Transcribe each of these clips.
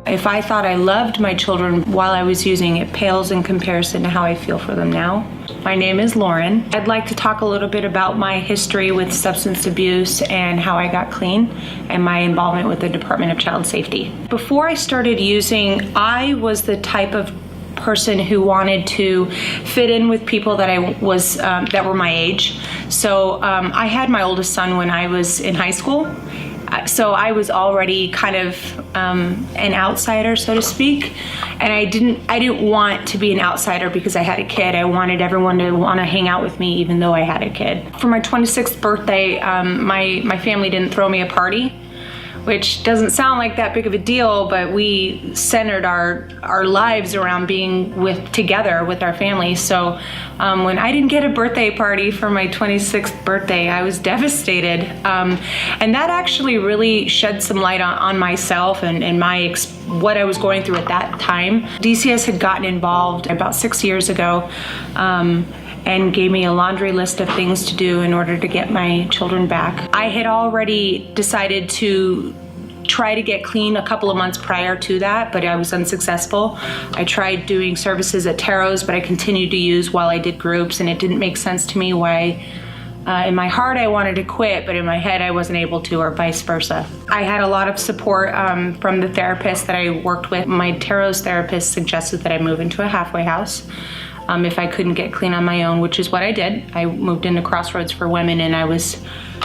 If I thought I loved my children while I was using it, pales in comparison to how I feel for them now. My name is Lauren. I'd like to talk a little bit about my history with substance abuse and how I got clean and my involvement with the Department of Child Safety. Before I started using, I was the type of person who wanted to fit in with people that that were my age. So I had my oldest son when I was in high school. So I was already kind of an outsider, so to speak, and I didn't want to be an outsider because I had a kid. I wanted everyone to want to hang out with me even though I had a kid. For my 26th birthday, my family didn't throw me a party, which doesn't sound like that big of a deal, but we centered our lives around being together with our family. So when I didn't get a birthday party for my 26th birthday, I was devastated. And that actually really shed some light on myself and what I was going through at that time. DCS had gotten involved about 6 years ago and gave me a laundry list of things to do in order to get my children back. I had already decided to try to get clean a couple of months prior to that, but I was unsuccessful. I tried doing services at Taros, but I continued to use while I did groups, and it didn't make sense to me why in my heart I wanted to quit, but in my head I wasn't able to, or vice versa. I had a lot of support from the therapist that I worked with. My Taros therapist suggested that I move into a halfway house if I couldn't get clean on my own, which is what I did. I moved into Crossroads for Women, and I was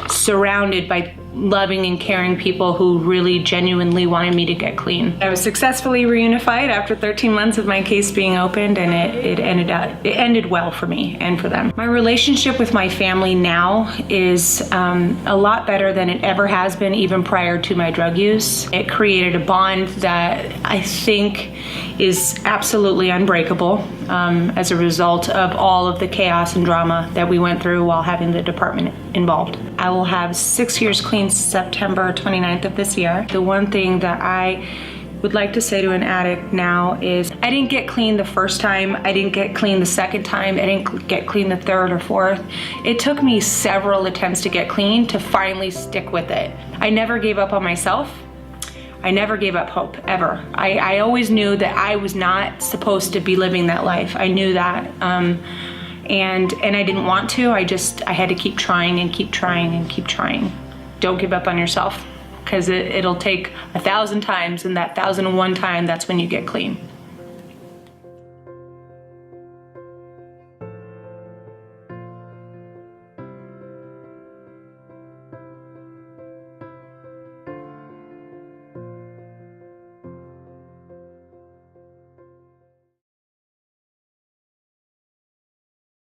surrounded by loving and caring people who really genuinely wanted me to get clean. I was successfully reunified after 13 months of my case being opened, and it ended well for me and for them. My relationship with my family now is a lot better than it ever has been, even prior to my drug use. It created a bond that I think is absolutely unbreakable as a result of all of the chaos and drama that we went through while having the department involved. I will have 6 years clean September 29th of this year. The one thing that I would like to say to an addict now is I didn't get clean the first time, I didn't get clean the second time, I didn't get clean the third or fourth. It took me several attempts to get clean to finally stick with it. I never gave up on myself. I never gave up hope, ever. I always knew that I was not supposed to be living that life. I knew that. And I didn't want to. I had to keep trying and keep trying and keep trying. Don't give up on yourself, because it'll take 1,000 times, and that 1,001 time, that's when you get clean.